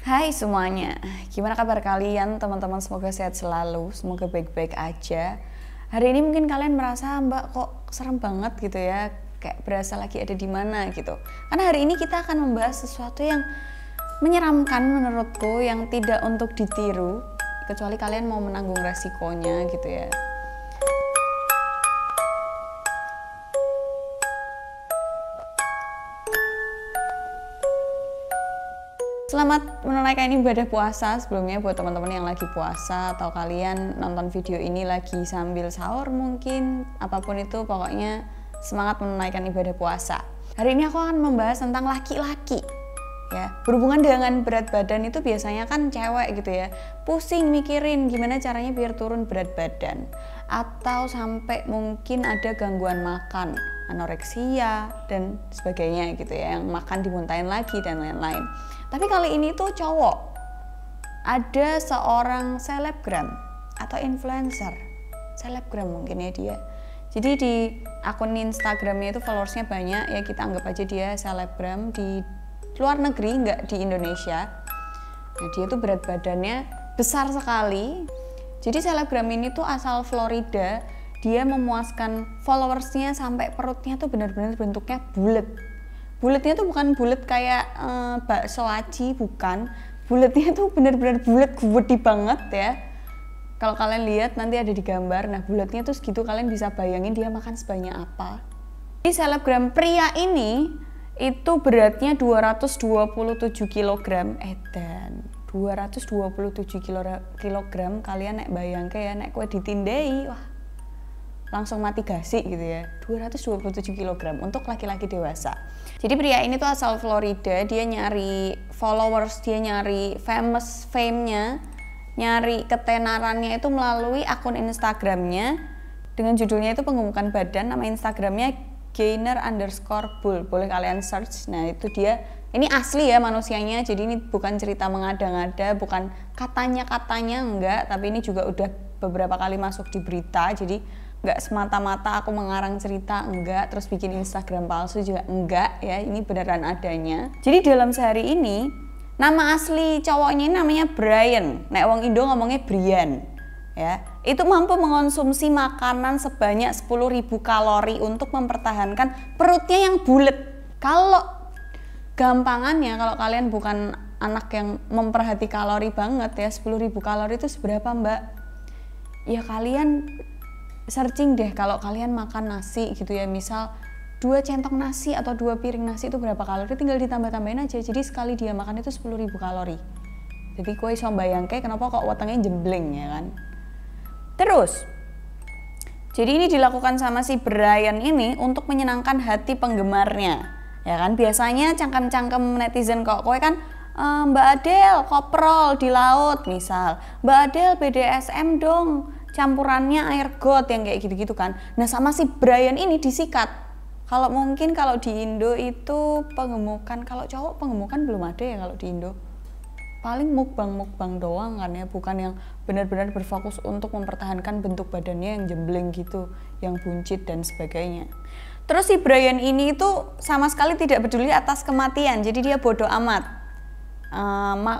Hai semuanya, gimana kabar kalian teman-teman? Semoga sehat selalu, semoga baik-baik aja. Hari ini mungkin kalian merasa Mbak kok serem banget gitu ya, kayak berasa lagi ada di mana gitu. Karena hari ini kita akan membahas sesuatu yang menyeramkan menurutku, yang tidak untuk ditiru, kecuali kalian mau menanggung resikonya gitu ya. Selamat menunaikan ibadah puasa sebelumnya buat teman-teman yang lagi puasa atau kalian nonton video ini lagi sambil sahur mungkin, apapun itu pokoknya semangat menunaikan ibadah puasa. Hari ini aku akan membahas tentang laki-laki ya. Berhubungan dengan berat badan itu biasanya kan cewek gitu ya, pusing mikirin gimana caranya biar turun berat badan, atau sampai mungkin ada gangguan makan, anoreksia dan sebagainya gitu ya, yang makan dimuntahin lagi dan lain-lain. Tapi kali ini tuh cowok, ada seorang selebgram atau influencer, selebgram mungkin ya dia. Jadi di akun Instagramnya itu followersnya banyak ya, kita anggap aja dia selebgram di luar negeri, nggak di Indonesia. Nah dia tuh berat badannya besar sekali. Jadi selebgram ini tuh asal Florida, dia memuaskan followersnya sampai perutnya tuh benar-benar bentuknya bulat. Bulatnya tuh bukan bulat kayak bakso aci, bukan. Bulatnya tuh benar-benar bulat, gede banget ya. Kalau kalian lihat nanti ada di gambar, nah bulatnya tuh segitu, kalian bisa bayangin dia makan sebanyak apa. Di selebgram pria ini itu beratnya 227 kg, dan 227 kg kalian nek bayangke ya, nek kue ditindai, wah langsung mati gasi gitu ya. 227 kg untuk laki-laki dewasa. Jadi pria ini tuh asal Florida, dia nyari followers, dia nyari fame-nya, nyari ketenarannya itu melalui akun Instagramnya dengan judulnya itu penggemukan badan. Nama Instagramnya gainer_bull, boleh kalian search. Nah itu dia, ini asli ya manusianya, jadi ini bukan cerita mengada-ngada, bukan katanya-katanya, enggak, tapi ini juga udah beberapa kali masuk di berita. Jadi nggak semata-mata aku mengarang cerita, enggak, terus bikin Instagram palsu juga enggak ya, ini beneran adanya. Jadi dalam sehari ini, nama asli cowoknya ini namanya Brian, nek wong Indo ngomongnya Brian ya. Itu mampu mengonsumsi makanan sebanyak 10.000 kalori untuk mempertahankan perutnya yang bulat. Kalau gampangannya, kalau kalian bukan anak yang memperhati kalori banget ya, 10.000 kalori itu seberapa Mbak? Ya kalian searching deh, kalau kalian makan nasi gitu ya, misal 2 centong nasi atau 2 piring nasi itu berapa kalori, tinggal ditambah-tambahin aja. Jadi sekali dia makan itu 10.000 kalori. Jadi kue iso bayangke kenapa kok wetenge jembleng ya kan. Terus jadi ini dilakukan sama si Brian ini untuk menyenangkan hati penggemarnya ya kan. Biasanya cangkem-cangkem netizen kok, kue kan Mbak Adele koprol di laut misal, Mbak Adele BDSM dong, campurannya air got, yang kayak gitu-gitu kan. Nah sama si Brian ini disikat. Kalau mungkin kalau di Indo itu penggemukan, kalau cowok penggemukan belum ada ya kalau di Indo. Paling mukbang doang kan ya, bukan yang benar-benar berfokus untuk mempertahankan bentuk badannya yang jembleng gitu, yang buncit dan sebagainya. Terus si Brian ini itu sama sekali tidak peduli atas kematian, jadi dia bodoh amat.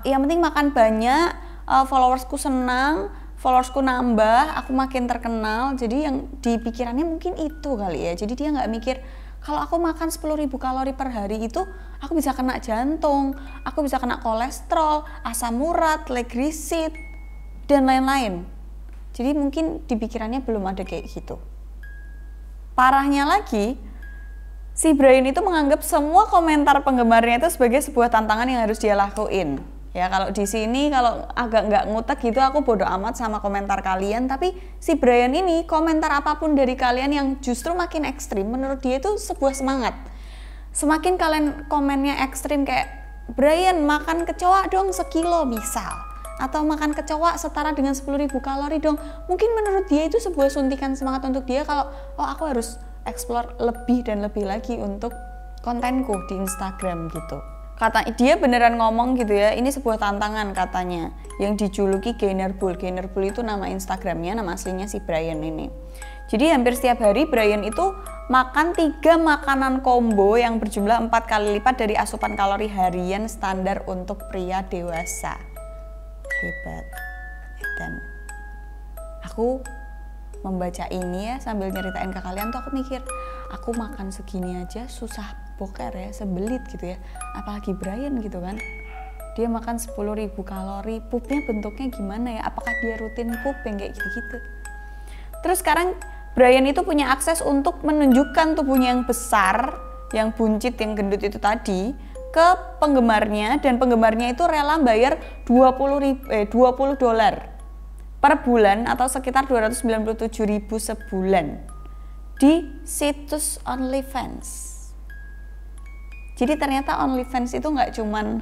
Yang penting makan banyak, followersku senang, followersku nambah, aku makin terkenal. Jadi yang di pikirannya mungkin itu kali ya. Jadi dia nggak mikir kalau aku makan 10.000 kalori per hari itu aku bisa kena jantung, aku bisa kena kolesterol, asam urat, triglycerid dan lain-lain. Jadi mungkin di pikirannya belum ada kayak gitu. Parahnya lagi, si Brian itu menganggap semua komentar penggemarnya itu sebagai sebuah tantangan yang harus dia lakuin. Ya kalau di sini kalau agak nggak ngutek gitu, aku bodo amat sama komentar kalian. Tapi si Brian ini komentar apapun dari kalian yang justru makin ekstrim, menurut dia itu sebuah semangat. Semakin kalian komennya ekstrim kayak Brian makan kecoa dong sekilo misal, atau makan kecoa setara dengan 10.000 kalori dong, mungkin menurut dia itu sebuah suntikan semangat untuk dia kalau oh aku harus explore lebih dan lebih lagi untuk kontenku di Instagram gitu. Kata dia beneran ngomong gitu ya, ini sebuah tantangan katanya yang dijuluki gainer bull. Gainer bull itu nama Instagramnya, nama aslinya si Brian ini. Jadi hampir setiap hari Brian itu makan 3 makanan combo yang berjumlah 4 kali lipat dari asupan kalori harian standar untuk pria dewasa. Hebat. Dan aku membaca ini ya sambil nyeritain ke kalian tuh aku mikir, aku makan segini aja susah boker ya, sebelit gitu ya. Apalagi Brian gitu kan. Dia makan 10.000 kalori, pupnya bentuknya gimana ya? Apakah dia rutin pup yang kayak gitu-gitu? Terus sekarang Brian itu punya akses untuk menunjukkan tubuhnya yang besar, yang buncit, yang gendut itu tadi ke penggemarnya, dan penggemarnya itu rela bayar $20 per bulan atau sekitar 297.000 sebulan di situs OnlyFans. Jadi ternyata OnlyFans itu nggak cuman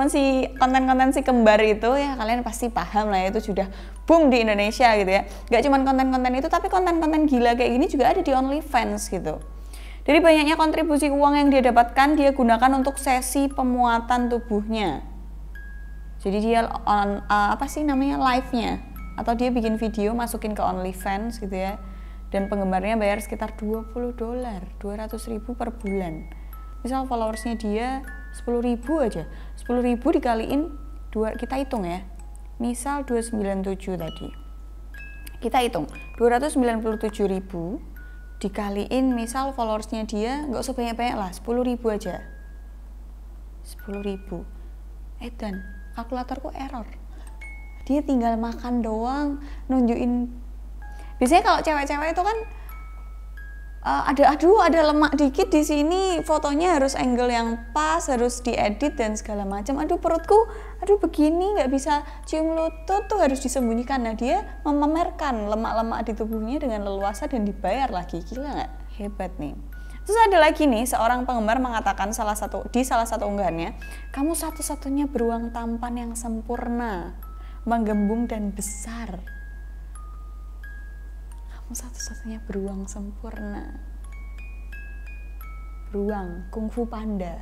si konten-konten si kembar itu ya, kalian pasti paham lah ya, itu sudah boom di Indonesia gitu ya. Gak cuma konten-konten itu, tapi konten-konten gila kayak gini juga ada di OnlyFans gitu. Dari banyaknya kontribusi uang yang dia dapatkan, dia gunakan untuk sesi pemuatan tubuhnya. Jadi dia live-nya, atau dia bikin video masukin ke OnlyFans gitu ya. Dan penggemarnya bayar sekitar $20, 200.000 per bulan. Misal followersnya dia 10.000 aja, 10.000 dikaliin 2, kita hitung ya, misal 297 tadi, kita hitung 297.000 dikaliin misal followersnya dia nggak usah banyak-banyak lah, 10.000 aja, 10.000. Dan kalkulatorku error, dia tinggal makan doang nunjukin. Biasanya kalau cewek-cewek itu kan ada lemak dikit di sini, fotonya harus angle yang pas, harus diedit dan segala macam. Aduh perutku, begini nggak bisa cium lutut, tuh harus disembunyikan. Nah dia memamerkan lemak-lemak di tubuhnya dengan leluasa dan dibayar lagi, gila nggak? Hebat nih. Terus ada lagi nih, seorang penggemar mengatakan di salah satu unggahannya, kamu satu-satunya beruang tampan yang sempurna, menggembung dan besar. Satu-satunya beruang sempurna, beruang kungfu panda.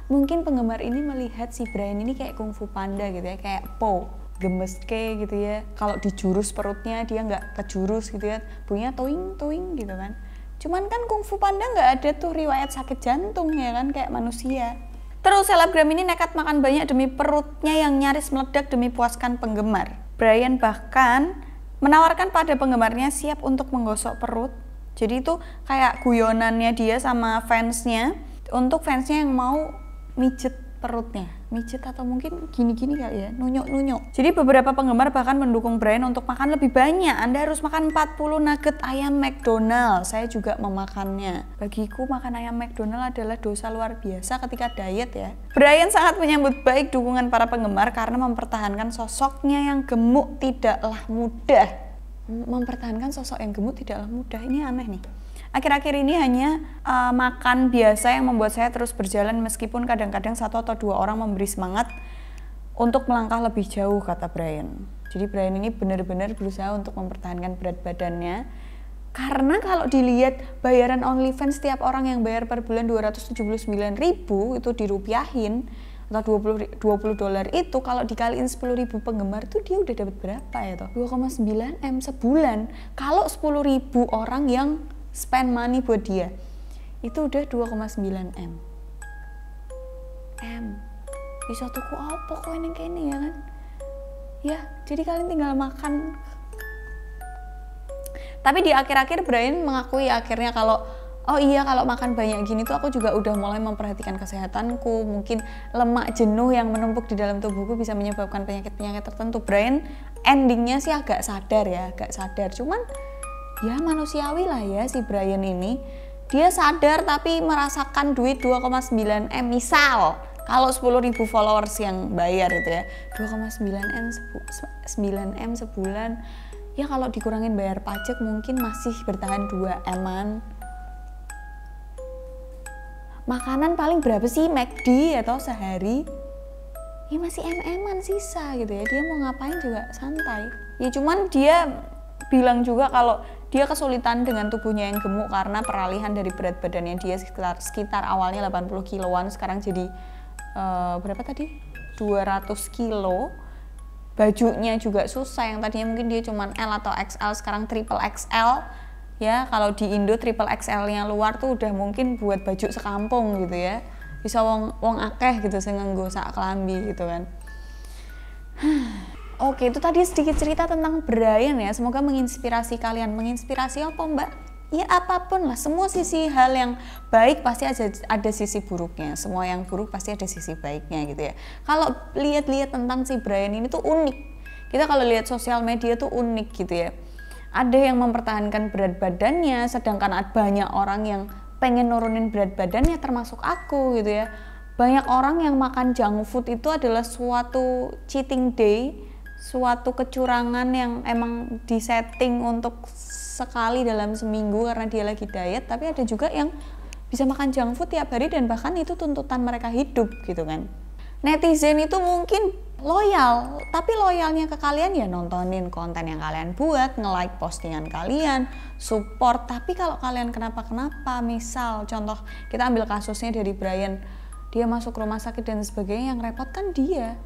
Mungkin penggemar ini melihat si Brian ini kayak kungfu panda gitu ya, kayak po gemeske gitu ya. Kalau dijurus perutnya dia nggak kejurus gitu ya, bunyinya toing toing gitu kan. Cuman kan kungfu panda nggak ada tuh riwayat sakit jantung ya kan, kayak manusia. Terus selebgram ini nekat makan banyak demi perutnya yang nyaris meledak demi puaskan penggemar. Brian bahkan menawarkan pada penggemarnya siap untuk menggosok perut. Jadi itu kayak guyonannya dia sama fansnya, untuk fansnya yang mau mijet perutnya, mijet atau mungkin gini-gini kali ya, nunyuk-nunyuk. Jadi beberapa penggemar bahkan mendukung Brian untuk makan lebih banyak. Anda harus makan 40 nugget ayam McDonald. Saya juga memakannya. Bagiku makan ayam McDonald adalah dosa luar biasa ketika diet ya. Brian sangat menyambut baik dukungan para penggemar karena mempertahankan sosoknya yang gemuk tidaklah mudah. Mempertahankan sosok yang gemuk tidaklah mudah, ini aneh nih. Akhir-akhir ini hanya makan biasa yang membuat saya terus berjalan meskipun kadang-kadang 1 atau 2 orang memberi semangat untuk melangkah lebih jauh, kata Brian. Jadi Brian ini benar-benar berusaha untuk mempertahankan berat badannya, karena kalau dilihat bayaran OnlyFans setiap orang yang bayar per bulan 279.000 itu dirupiahin atau $20 itu, kalau dikaliin 10.000 penggemar tuh dia udah dapat berapa ya toh? 2,9 M sebulan. Kalau 10.000 orang yang spend money buat dia, itu udah 2,9 M. Bisa tuku apa kok ini kayak ini ya kan? Ya, jadi kalian tinggal makan. Tapi di akhir-akhir Brian mengakui akhirnya kalau oh iya, kalau makan banyak gini tuh aku juga udah mulai memperhatikan kesehatanku. Mungkin lemak jenuh yang menumpuk di dalam tubuhku bisa menyebabkan penyakit-penyakit tertentu. Brian endingnya sih agak sadar. Cuman ya manusiawi lah ya si Brian ini. Dia sadar tapi merasakan duit 2,9 M. Misal kalau 10.000 followers yang bayar itu ya, 2,9 M sebulan. Ya kalau dikurangin bayar pajak mungkin masih bertahan 2 M-an. Makanan paling berapa sih McD atau sehari? Ya masih M-an sisa gitu ya. Dia mau ngapain juga santai. Ya cuman dia bilang juga kalau dia kesulitan dengan tubuhnya yang gemuk karena peralihan dari berat badannya dia sekitar awalnya 80 kiloan, sekarang jadi berapa tadi? 200 kilo. bajunya juga susah, yang tadinya mungkin dia cuman L atau XL sekarang triple XL ya. Kalau di Indo triple XL-nya luar tuh udah mungkin buat baju sekampung gitu ya, bisa wong akeh gitu sing nganggo sak klambi gitu kan. Oke, itu tadi sedikit cerita tentang Brian ya, semoga menginspirasi kalian. Menginspirasi apa Mbak? Ya apapun lah, semua sisi hal yang baik pasti ada sisi buruknya, semua yang buruk pasti ada sisi baiknya gitu ya. Kalau lihat-lihat tentang si Brian ini tuh unik, kita kalau lihat sosial media tuh unik gitu ya. Ada yang mempertahankan berat badannya, sedangkan banyak orang yang pengen nurunin berat badannya, termasuk aku gitu ya. Banyak orang yang makan junk food itu adalah suatu cheating day, suatu kecurangan yang emang disetting untuk sekali dalam seminggu karena dia lagi diet. Tapi ada juga yang bisa makan junk food tiap hari dan bahkan itu tuntutan mereka hidup gitu kan. Netizen itu mungkin loyal, tapi loyalnya ke kalian ya nontonin konten yang kalian buat, nge-like postingan kalian, support. Tapi kalau kalian kenapa-kenapa, misal contoh kita ambil kasusnya dari Brian, dia masuk rumah sakit dan sebagainya, yang repot kan dia.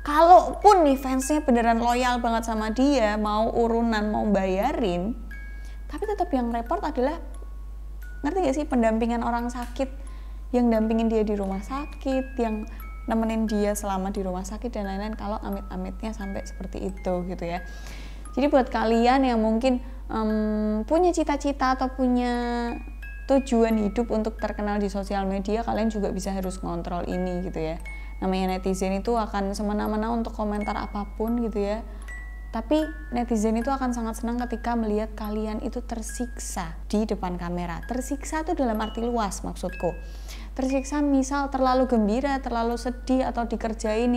Kalaupun nih fansnya beneran loyal banget sama dia, mau urunan, mau bayarin, tapi tetap yang repot adalah, ngerti gak sih, pendampingan orang sakit, yang dampingin dia di rumah sakit, yang nemenin dia selama di rumah sakit dan lain-lain, kalau amit-amitnya sampai seperti itu gitu ya. Jadi buat kalian yang mungkin punya cita-cita atau punya tujuan hidup untuk terkenal di sosial media, kalian juga bisa harus ngontrol ini gitu ya. Namanya netizen itu akan semena-mena untuk komentar apapun gitu ya. Tapi netizen itu akan sangat senang ketika melihat kalian itu tersiksa di depan kamera. Tersiksa itu dalam arti luas maksudku. Tersiksa misal terlalu gembira, terlalu sedih, atau dikerjain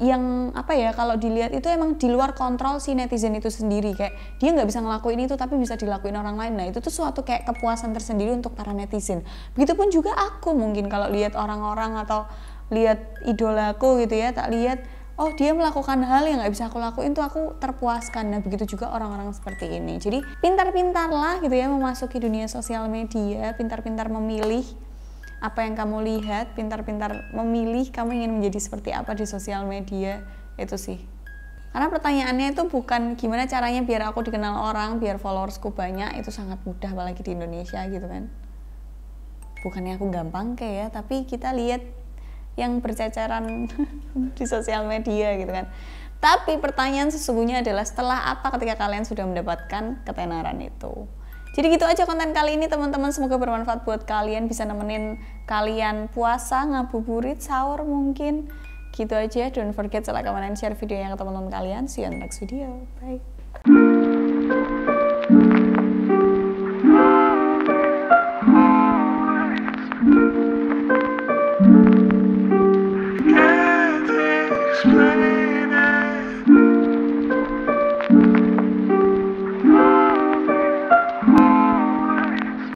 yang apa ya, kalau dilihat itu emang di luar kontrol si netizen itu sendiri. Kayak dia nggak bisa ngelakuin itu tapi bisa dilakuin orang lain. Nah itu tuh suatu kayak kepuasan tersendiri untuk para netizen. Begitupun juga aku mungkin kalau lihat orang-orang atau lihat idolaku gitu ya, tak lihat oh dia melakukan hal yang nggak bisa aku lakuin tuh aku terpuaskan. Nah begitu juga orang-orang seperti ini. Jadi pintar-pintarlah gitu ya memasuki dunia sosial media, pintar-pintar memilih apa yang kamu lihat, pintar-pintar memilih kamu ingin menjadi seperti apa di sosial media. Itu sih. Karena pertanyaannya itu bukan gimana caranya biar aku dikenal orang, biar followersku banyak, itu sangat mudah apalagi di Indonesia gitu kan. Bukannya aku gampang kayak ya, tapi kita lihat yang berceceran di sosial media gitu kan. Tapi pertanyaan sesungguhnya adalah setelah apa ketika kalian sudah mendapatkan ketenaran itu. Jadi gitu aja konten kali ini teman-teman, semoga bermanfaat buat kalian, bisa nemenin kalian puasa, ngabuburit, sahur mungkin. Gitu aja, don't forget to like, comment, and share video yang ke teman-teman kalian. See you on the next video, bye. Explain.